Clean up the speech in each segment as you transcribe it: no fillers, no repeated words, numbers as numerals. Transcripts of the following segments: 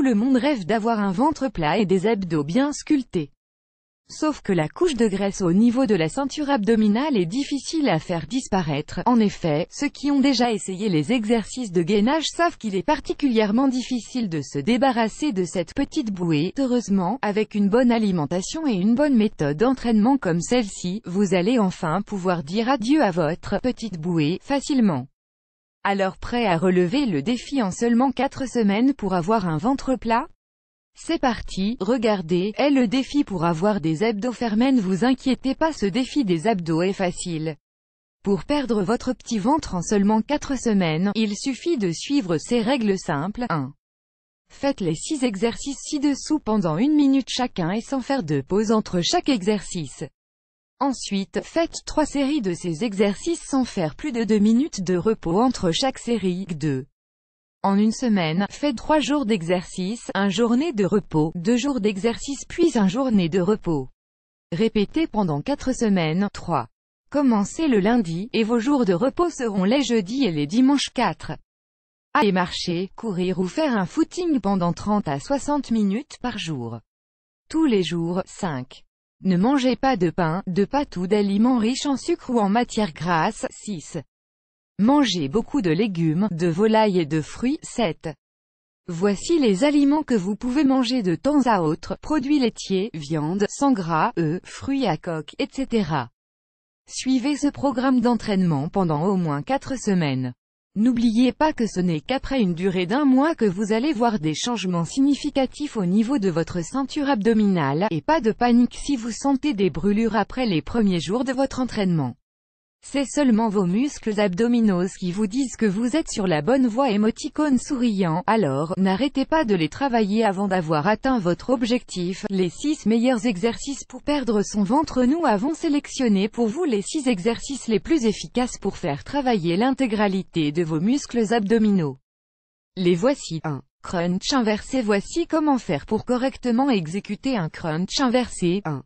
le monde rêve d'avoir un ventre plat et des abdos bien sculptés. Sauf que la couche de graisse au niveau de la ceinture abdominale est difficile à faire disparaître. En effet, ceux qui ont déjà essayé les exercices de gainage savent qu'il est particulièrement difficile de se débarrasser de cette petite bouée. Heureusement, avec une bonne alimentation et une bonne méthode d'entraînement comme celle-ci, vous allez enfin pouvoir dire adieu à votre petite bouée facilement. Alors prêt à relever le défi en seulement 4 semaines pour avoir un ventre plat? C'est parti, regardez, est le défi pour avoir des abdos fermés. Ne vous inquiétez pas, ce défi des abdos est facile. Pour perdre votre petit ventre en seulement 4 semaines, il suffit de suivre ces règles simples. 1. Faites les 6 exercices ci-dessous pendant 1 minute chacun et sans faire de pause entre chaque exercice. Ensuite, faites 3 séries de ces exercices sans faire plus de 2 minutes de repos entre chaque série. 2. En une semaine, faites 3 jours d'exercice, 1 journée de repos, 2 jours d'exercice puis 1 journée de repos. Répétez pendant 4 semaines. 3. Commencez le lundi, et vos jours de repos seront les jeudis et les dimanches. 4. Allez marcher, courir ou faire un footing pendant 30 à 60 minutes par jour. Tous les jours. 5. Ne mangez pas de pain, de pâtes ou d'aliments riches en sucre ou en matières grasses. 6. Mangez beaucoup de légumes, de volailles et de fruits. 7. Voici les aliments que vous pouvez manger de temps à autre: produits laitiers, viande, sans gras, œufs, fruits à coque, etc. Suivez ce programme d'entraînement pendant au moins 4 semaines. N'oubliez pas que ce n'est qu'après une durée d'1 mois que vous allez voir des changements significatifs au niveau de votre ceinture abdominale, et pas de panique si vous sentez des brûlures après les premiers jours de votre entraînement. C'est seulement vos muscles abdominaux qui vous disent que vous êtes sur la bonne voie. Émoticône souriant. Alors, n'arrêtez pas de les travailler avant d'avoir atteint votre objectif. Les 6 meilleurs exercices pour perdre son ventre. Nous avons sélectionné pour vous les 6 exercices les plus efficaces pour faire travailler l'intégralité de vos muscles abdominaux. Les voici. 1. Crunch inversé. Voici comment faire pour correctement exécuter un crunch inversé. 1.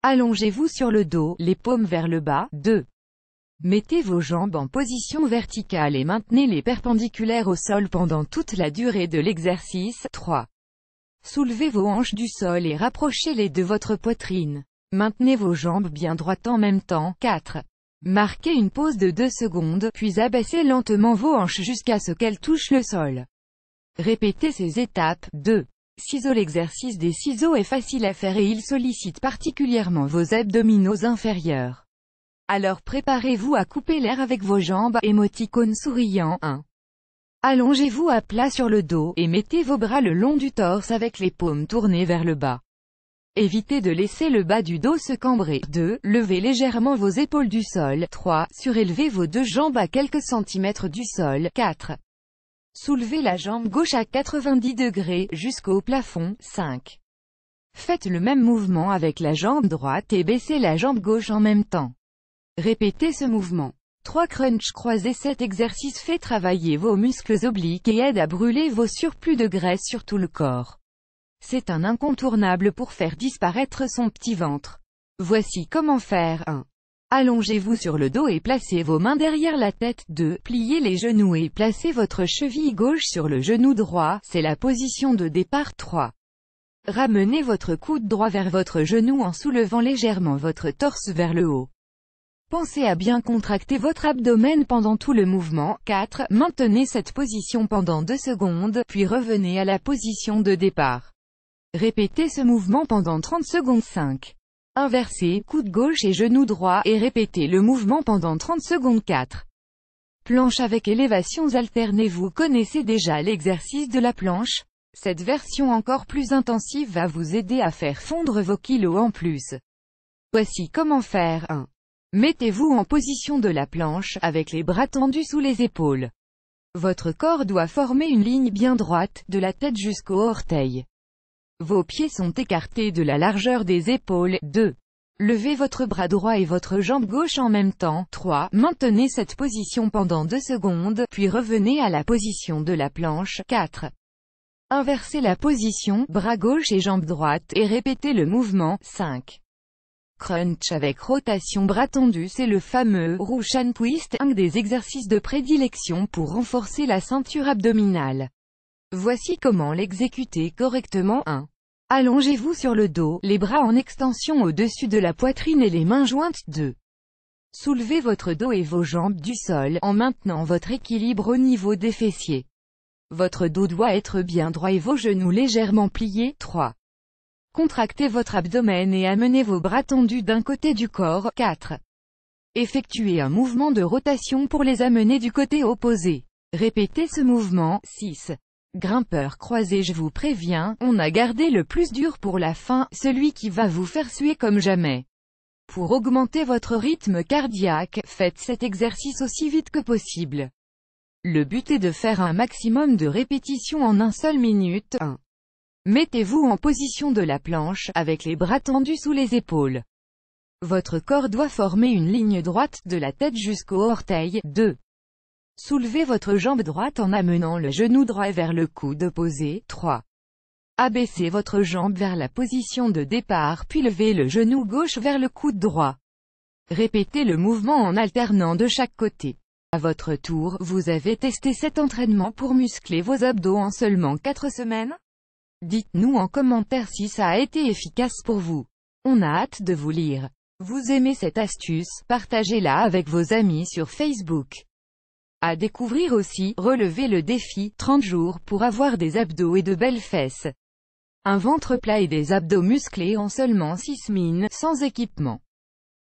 Allongez-vous sur le dos, les paumes vers le bas. 2. Mettez vos jambes en position verticale et maintenez-les perpendiculaires au sol pendant toute la durée de l'exercice. 3. Soulevez vos hanches du sol et rapprochez-les de votre poitrine. Maintenez vos jambes bien droites en même temps. 4. Marquez une pause de 2 secondes, puis abaissez lentement vos hanches jusqu'à ce qu'elles touchent le sol. Répétez ces étapes. 2. Ciseaux. L'exercice des ciseaux est facile à faire et il sollicite particulièrement vos abdominaux inférieurs. Alors préparez-vous à couper l'air avec vos jambes. Émoticône souriant. 1. Allongez-vous à plat sur le dos, et mettez vos bras le long du torse avec les paumes tournées vers le bas. Évitez de laisser le bas du dos se cambrer. 2. Levez légèrement vos épaules du sol. 3. Surélevez vos 2 jambes à quelques centimètres du sol. 4. Soulevez la jambe gauche à 90 degrés, jusqu'au plafond. 5. Faites le même mouvement avec la jambe droite et baissez la jambe gauche en même temps. Répétez ce mouvement. 3. Crunch croisé. Cet exercice fait travailler vos muscles obliques et aide à brûler vos surplus de graisse sur tout le corps. C'est un incontournable pour faire disparaître son petit ventre. Voici comment faire. 1. Allongez-vous sur le dos et placez vos mains derrière la tête. 2. Pliez les genoux et placez votre cheville gauche sur le genou droit, c'est la position de départ. 3. Ramenez votre coude droit vers votre genou en soulevant légèrement votre torse vers le haut. Pensez à bien contracter votre abdomen pendant tout le mouvement. 4. Maintenez cette position pendant 2 secondes, puis revenez à la position de départ. Répétez ce mouvement pendant 30 secondes. 5. Inversez, coude gauche et genou droit, et répétez le mouvement pendant 30 secondes. 4. Planche avec élévations alternées. Vous connaissez déjà l'exercice de la planche? Cette version encore plus intensive va vous aider à faire fondre vos kilos en plus. Voici comment faire. 1. Mettez-vous en position de la planche, avec les bras tendus sous les épaules. Votre corps doit former une ligne bien droite, de la tête jusqu'aux orteils. Vos pieds sont écartés de la largeur des épaules. 2. Levez votre bras droit et votre jambe gauche en même temps. 3. Maintenez cette position pendant 2 secondes, puis revenez à la position de la planche. 4. Inversez la position, bras gauche et jambe droite, et répétez le mouvement. 5. Crunch avec rotation bras tendus. C'est le fameux Russian Twist, un des exercices de prédilection pour renforcer la ceinture abdominale. Voici comment l'exécuter correctement. 1. Allongez-vous sur le dos, les bras en extension au-dessus de la poitrine et les mains jointes. 2. Soulevez votre dos et vos jambes du sol, en maintenant votre équilibre au niveau des fessiers. Votre dos doit être bien droit et vos genoux légèrement pliés. 3. Contractez votre abdomen et amenez vos bras tendus d'un côté du corps. 4. Effectuez un mouvement de rotation pour les amener du côté opposé. Répétez ce mouvement. 6. Grimpeur croisé. Je vous préviens, on a gardé le plus dur pour la fin, celui qui va vous faire suer comme jamais. Pour augmenter votre rythme cardiaque, faites cet exercice aussi vite que possible. Le but est de faire un maximum de répétitions en une seule minute. 1. Mettez-vous en position de la planche, avec les bras tendus sous les épaules. Votre corps doit former une ligne droite, de la tête jusqu'aux orteils. 2. Soulevez votre jambe droite en amenant le genou droit vers le coude opposé. 3. Abaissez votre jambe vers la position de départ puis levez le genou gauche vers le coude droit. Répétez le mouvement en alternant de chaque côté. À votre tour, vous avez testé cet entraînement pour muscler vos abdos en seulement 4 semaines? Dites-nous en commentaire si ça a été efficace pour vous. On a hâte de vous lire. Vous aimez cette astuce? Partagez-la avec vos amis sur Facebook. À découvrir aussi, relevez le défi, 30 jours pour avoir des abdos et de belles fesses. Un ventre plat et des abdos musclés en seulement 6 semaines, sans équipement.